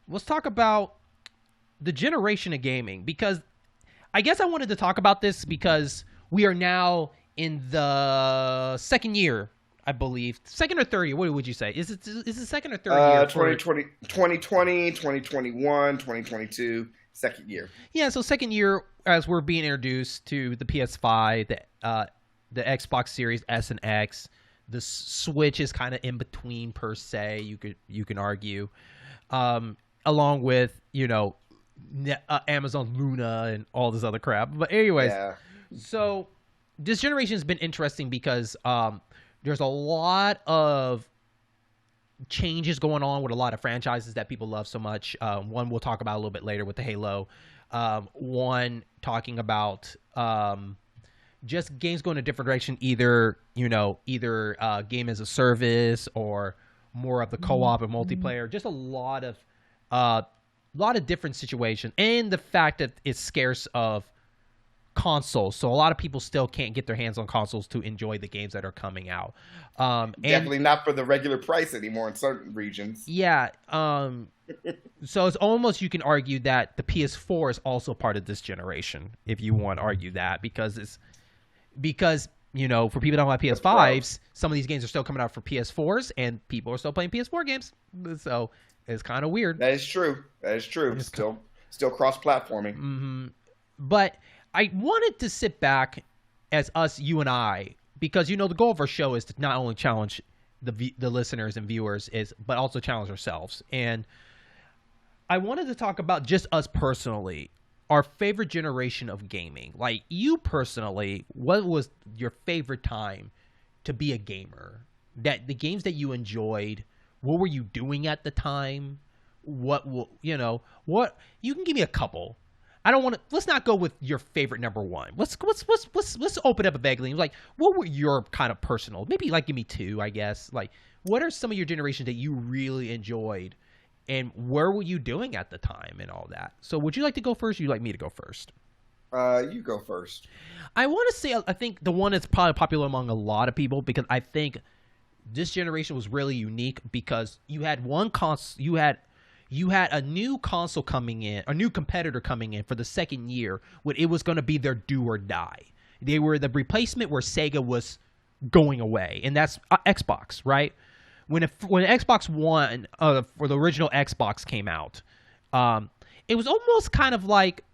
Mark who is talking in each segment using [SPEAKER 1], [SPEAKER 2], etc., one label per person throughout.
[SPEAKER 1] let's talk about the generation of gaming, because I guess I wanted to talk about this because we are now in the second year, I believe. Second or third year, what would you say? Is it second or third year for
[SPEAKER 2] 2021, 2022, second year.
[SPEAKER 1] Yeah, so second year as we're being introduced to the PS5, the Xbox Series S and X. The Switch is kind of in between per se. You can argue, along with Amazon Luna and all this other crap. But anyways,
[SPEAKER 2] Yeah.
[SPEAKER 1] so this generation has been interesting because there's a lot of changes going on with a lot of franchises that people love so much. One we'll talk about a little bit later with the Halo. One talking about just games going a different direction, either game as a service or more of the co-op and multiplayer. Just a lot of different situations, and the fact that it's scarce of consoles, so a lot of people still can't get their hands on consoles to enjoy the games that are coming out. And
[SPEAKER 2] Definitely not for the regular price anymore in certain regions.
[SPEAKER 1] yeah, so it's almost, you can argue that the PS4 is also part of this generation, if you want to argue that, because for people that don't have PS5s, some of these games are still coming out for PS4s, and people are still playing PS4 games. So it's kind of weird.
[SPEAKER 2] That is true. Still cross-platforming.
[SPEAKER 1] But I wanted to sit back as us, you and I, because the goal of our show is to not only challenge the listeners and viewers, but also challenge ourselves. And I wanted to talk about just us personally, our favorite generation of gaming. Like, you personally, what was your favorite time to be a gamer? That the games that you enjoyed, what were you doing at the time? What you can give me a couple. I don't want to. Let's not go with your favorite number one. Let's open up a vaguely. Like, what were your kind of personal? Maybe like give me two, I guess. Like, what are some of your generations that you really enjoyed, and where were you doing at the time and all that? So, would you like to go first? Or would you like me to go first?
[SPEAKER 2] You go first.
[SPEAKER 1] I want to say, I think the one that's probably popular among a lot of people, because I think this generation was really unique because you had you had a new console coming in, a new competitor coming in for the second year, when it was going to be their do or die. They were the replacement where Sega was going away, and that's Xbox, right? When Xbox One, for the original Xbox came out, it was almost kind of like,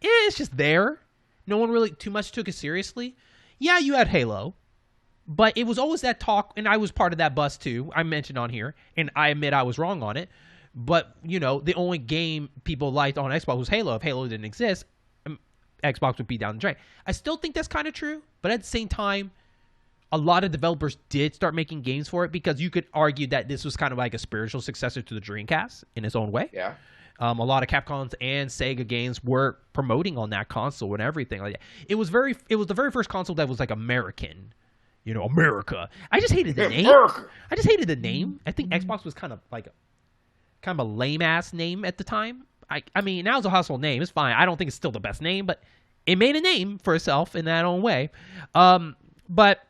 [SPEAKER 1] it's just there. No one really too much took it seriously. Yeah, you had Halo, but it was always that talk, and I was part of that bus too. I mentioned on here, and I admit I was wrong on it. But, the only game people liked on Xbox was Halo. If Halo didn't exist, Xbox would be down the drain. I still think that's kind of true, but at the same time, a lot of developers did start making games for it, because you could argue that this was kind of like a spiritual successor to the Dreamcast in its own way.
[SPEAKER 2] Yeah.
[SPEAKER 1] A lot of Capcom's and Sega games were promoting on that console and everything like that. It was the very first console that was like American, America. I just hated the name. I just hated the name. I think Xbox was kind of a lame ass name at the time. I mean, now it's a household name. It's fine. I don't think it's still the best name, but it made a name for itself in that own way. But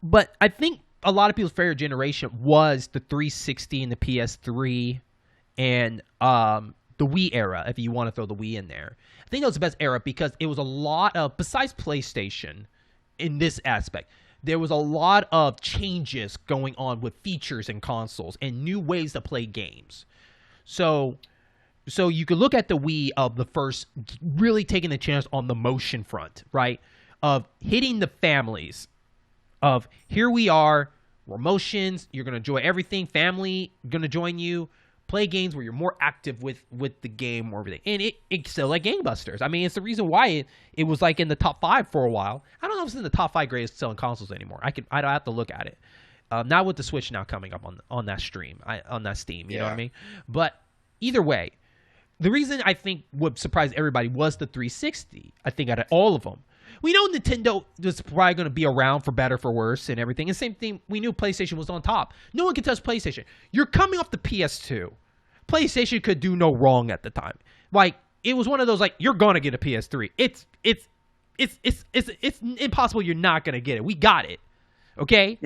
[SPEAKER 1] I think a lot of people's favorite generation was the 360 and the PS3 and the Wii era, if you want to throw the Wii in there. I think that was the best era because it was a lot of, besides PlayStation in this aspect, there was a lot of changes going on with features and consoles and new ways to play games. So you could look at the Wii of the first, really taking a chance on the motion front, right? Of hitting the families of, here we are, we're motions, you're going to enjoy everything, family going to join you, play games where you're more active with the game or everything. And it's still like gangbusters. I mean, it's the reason why it was like in the top 5 for a while. I don't know if it's in the top 5 greatest selling consoles anymore. I don't have to look at it. Not with the Switch now coming up on that stream, on that Steam, you know what I mean? But either way, the reason I think would surprise everybody was the 360. I think out of all of them. We know Nintendo was probably going to be around for better, for worse, and everything. And same thing, we knew PlayStation was on top. No one could touch PlayStation. You're coming off the PS2. PlayStation could do no wrong at the time. Like, it was one of those, like, you're going to get a PS3. It's impossible you're not going to get it. We got it. Okay?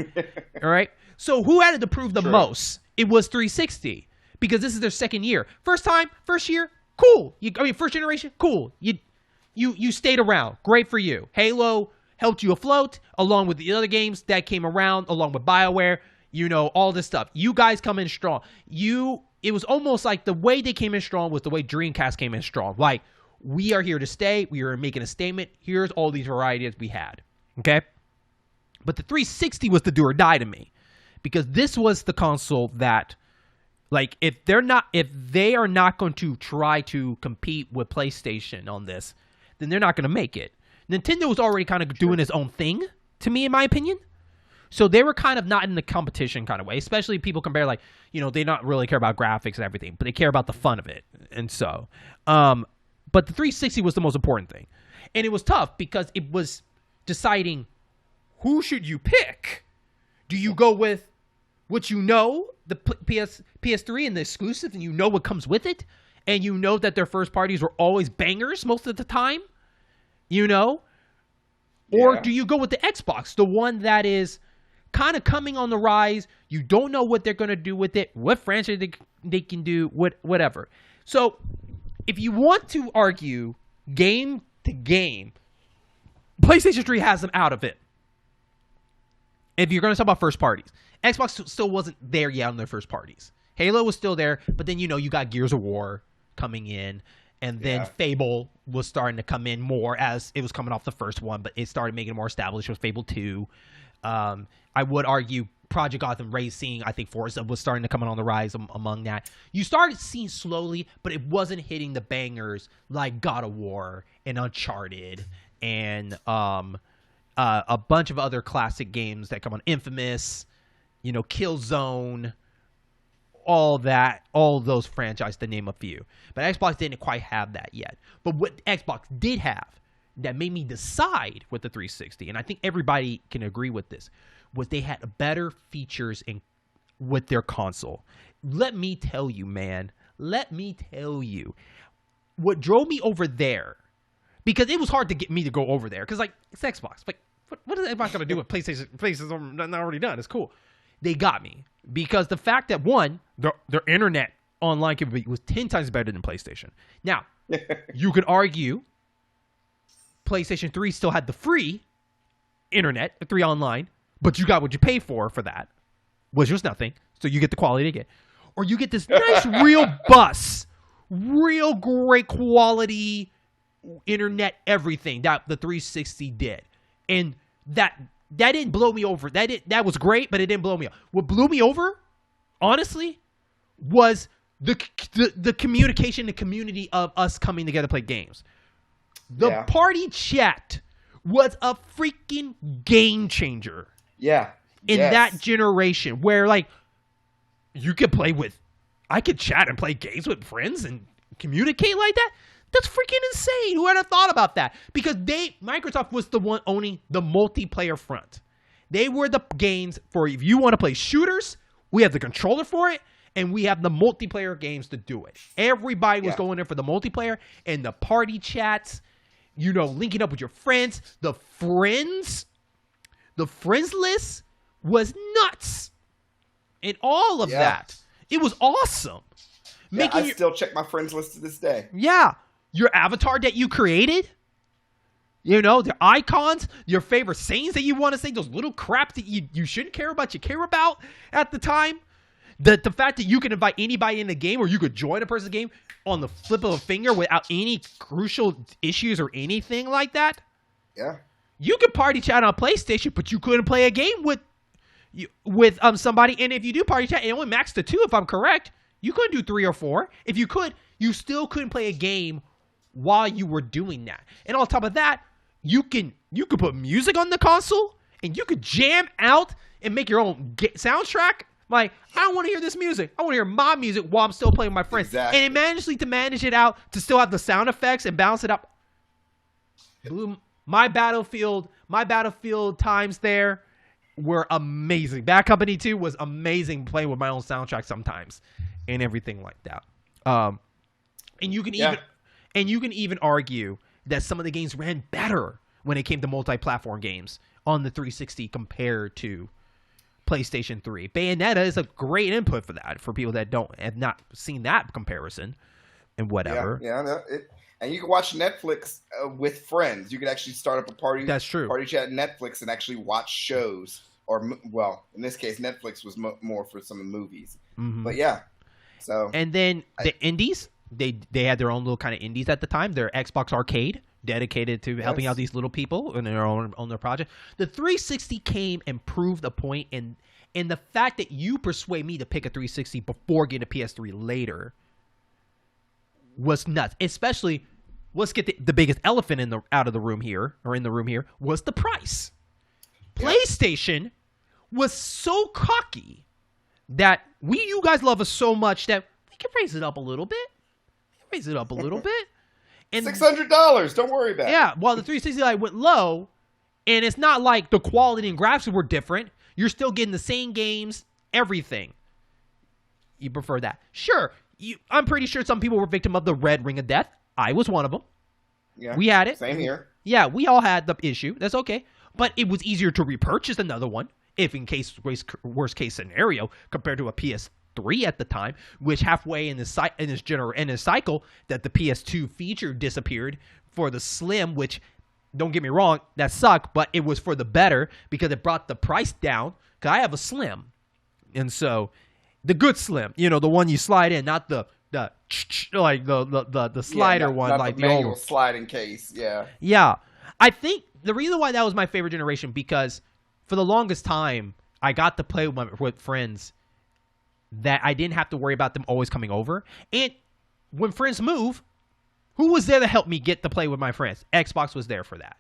[SPEAKER 1] All right? So who had to prove the most? It was 360. because this is their second year. First year, cool. First generation, cool. You stayed around. Great for you. Halo helped you afloat, along with the other games that came around, along with BioWare, all this stuff. You guys come in strong. It was almost like the way they came in strong was the way Dreamcast came in strong. Like, we are here to stay. We are making a statement. Here's all these varieties we had. Okay? But the 360 was the do or die to me. Because this was the console that, like, if they are not going to try to compete with PlayStation on this, then they're not going to make it. Nintendo was already kind of doing its own thing, to me, in my opinion. So they were kind of not in the competition kind of way, especially people compare, like, they not really care about graphics and everything, but they care about the fun of it. And so, but the 360 was the most important thing. And it was tough because it was deciding who should you pick. Do you go with what the PS3 and the exclusive, and what comes with it, and that their first parties were always bangers most of the time, Or do you go with the Xbox, the one that is kind of coming on the rise? You don't know what they're going to do with it, what franchise they can do, whatever. So if you want to argue game to game, PlayStation 3 has them out of it. If you're going to talk about first parties, Xbox still wasn't there yet on their first parties. Halo was still there, but then, you got Gears of War coming in, and then Fable was starting to come in more as it was coming off the first one, but it started making it more established with Fable 2. I would argue Project Gotham Racing, I think Forza was starting to come on the rise among that. You started seeing slowly, but it wasn't hitting the bangers like God of War and Uncharted and a bunch of other classic games that come on, Infamous, Killzone, all those franchises, to name a few. But Xbox didn't quite have that yet. But what Xbox did have that made me decide with the 360, and I think everybody can agree with this, was they had better features with their console. Let me tell you, man. Let me tell you. What drove me over there, because it was hard to get me to go over there, because, like, it's Xbox. Like, what is Xbox going to do with PlayStation? PlayStation's not already done. It's cool. They got me. Because the fact that, one, their internet online capability was 10 times better than PlayStation. Now, you could argue PlayStation 3 still had the free internet, the 3 online, but you got what you pay for that, which was nothing. So you get the quality to get. Or you get this nice real great quality internet, everything that the 360 did. And that didn't blow me over. That was great, but it didn't blow me up. What blew me over, honestly, was the communication, the community of us coming together to play games. The party chat was a freaking game changer.
[SPEAKER 2] Yeah.
[SPEAKER 1] In that generation, where, like, I could chat and play games with friends and communicate like that. That's freaking insane. Who would have thought about that? Because Microsoft was the one owning the multiplayer front. They were the games for, if you want to play shooters, we have the controller for it, and we have the multiplayer games to do it. Everybody was going there for the multiplayer and the party chats, linking up with your friends. The friends list was nuts. And all of that. It was awesome.
[SPEAKER 2] I still check my friends list to this day.
[SPEAKER 1] Yeah. Your avatar that you created, the icons, your favorite sayings that you want to say, those little craps that you shouldn't care about, you care about at the time. The fact that you can invite anybody in the game, or you could join a person's game on the flip of a finger without any crucial issues or anything like that.
[SPEAKER 2] Yeah.
[SPEAKER 1] You could party chat on PlayStation, but you couldn't play a game with somebody. And if you do party chat, it only maxed to 2, if I'm correct. You couldn't do 3 or 4. If you could, you still couldn't play a game while you were doing that. And on top of that, you could put music on the console, and you could jam out and make your own soundtrack. Like, I don't want to hear this music. I want to hear my music while I'm still playing with my friends.
[SPEAKER 2] Exactly.
[SPEAKER 1] And it manage it out to still have the sound effects and balance it up. My Battlefield times there were amazing. Bad Company 2 was amazing, playing with my own soundtrack sometimes and everything like that. And you can even argue that some of the games ran better when it came to multi-platform games on the 360 compared to PlayStation 3. Bayonetta is a great input for that, for people that have not seen that comparison and whatever.
[SPEAKER 2] And you can watch Netflix with friends. You can actually start up a party.
[SPEAKER 1] That's true.
[SPEAKER 2] Party chat Netflix and actually watch shows. Or, well, in this case, Netflix was more for some movies.
[SPEAKER 1] Mm-hmm.
[SPEAKER 2] But yeah. So.
[SPEAKER 1] And then the indies, they had their own little kind of indies at the time. Their Xbox Arcade, dedicated to helping out these little people in their own on their project. The 360 came and proved a point, and the fact that you persuade me to pick a 360 before getting a PS3 later was nuts. Especially, let's get the biggest elephant in the room here, was the price. PlayStation was so cocky that you guys love us so much that we can raise it up a little bit. And
[SPEAKER 2] $600. Don't worry about it.
[SPEAKER 1] Yeah, while the 360 went low, and it's not like the quality and graphics were different. You're still getting the same games, everything. You prefer that? Sure. I'm pretty sure some people were victim of the red ring of death. I was one of them.
[SPEAKER 2] Yeah,
[SPEAKER 1] we had it.
[SPEAKER 2] Same here.
[SPEAKER 1] Yeah, we all had the issue. That's okay. But it was easier to repurchase another one, if in case worst case scenario, compared to a PS3 at the time, which halfway in this cycle that the PS2 feature disappeared for the Slim, which, don't get me wrong, that sucked, but it was for the better because it brought the price down. Because I have a Slim, and so the good Slim, the one you slide in, not the like the slider one,
[SPEAKER 2] not
[SPEAKER 1] like
[SPEAKER 2] the
[SPEAKER 1] the
[SPEAKER 2] manual
[SPEAKER 1] old
[SPEAKER 2] sliding case.
[SPEAKER 1] Yeah, I think the reason why that was my favorite generation, because for the longest time I got to play with friends that I didn't have to worry about them always coming over. And when friends move, who was there to help me get to play with my friends? Xbox was there for that.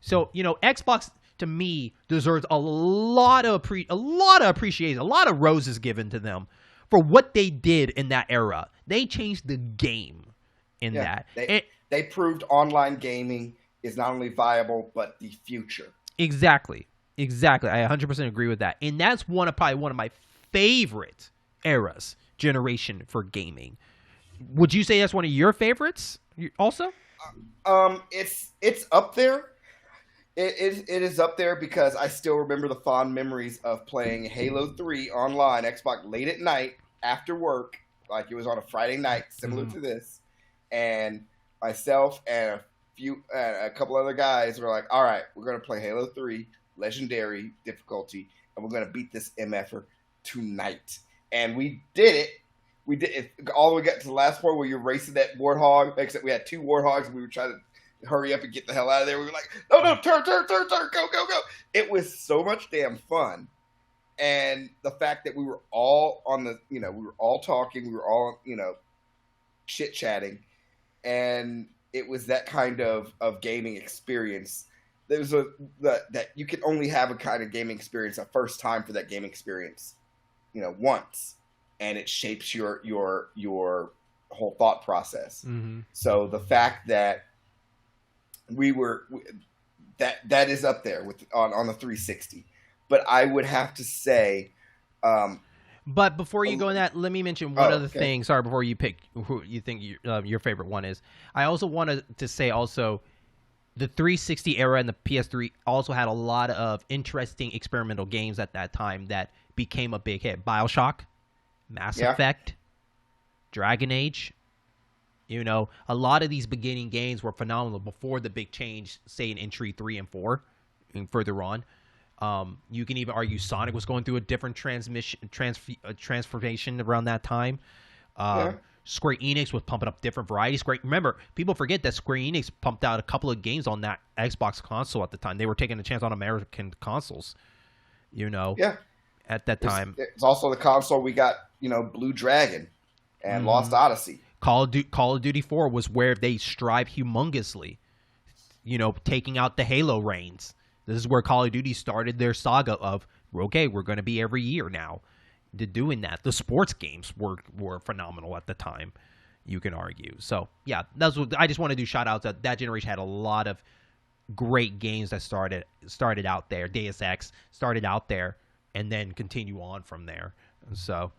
[SPEAKER 1] So, Xbox to me deserves a lot of appreciation, a lot of roses given to them for what they did in that era. They changed the game in that.
[SPEAKER 2] They proved online gaming is not only viable but the future.
[SPEAKER 1] Exactly. I 100% agree with that. And that's probably one of my favorite generation for gaming. Would you say that's one of your favorites also?
[SPEAKER 2] It's up there. It is up there because I still remember the fond memories of playing Halo 3 online, Xbox, late at night after work, like it was on a Friday night, similar to this. And myself and a couple other guys were like, all right, we're going to play Halo 3, Legendary difficulty, and we're going to beat this MFer tonight. And we did it. We did it all the way got to the last point where you're racing that warthog, except we had two warthogs and we were trying to hurry up and get the hell out of there. We were like, no, turn, go. It was so much damn fun. And the fact that we were all on the, we were all talking, we were all, chit-chatting, and it was that kind of gaming experience. There was that you can only have a kind of gaming experience, a first time for that gaming experience, once, and it shapes your whole thought process. Mm-hmm. So the fact that that is up there with on the 360. But I would have to say,
[SPEAKER 1] but before you go in that, let me mention one other thing. Sorry, before you pick who you think your favorite one is. I also wanted to say the 360 era and the PS3 also had a lot of interesting experimental games at that time that became a big hit. BioShock, Mass Effect, Dragon Age. A lot of these beginning games were phenomenal before the big change, say in entry 3 and 4 and further on. You can even argue Sonic was going through a different transformation around that time. Square Enix was pumping up different varieties. Remember, people forget that Square Enix pumped out a couple of games on that Xbox console at the time. They were taking a chance on American consoles, at that time.
[SPEAKER 2] It's also the console we got, Blue Dragon and Lost Odyssey.
[SPEAKER 1] Call of Duty 4 was where they strive humongously, taking out the Halo reigns. This is where Call of Duty started their saga of, okay, we're going to be every year now to doing that. The sports games were phenomenal at the time, you can argue. So, yeah, that's what I just want to do shout-outs. That generation had a lot of great games that started out there. Deus Ex started out there and then continue on from there. So,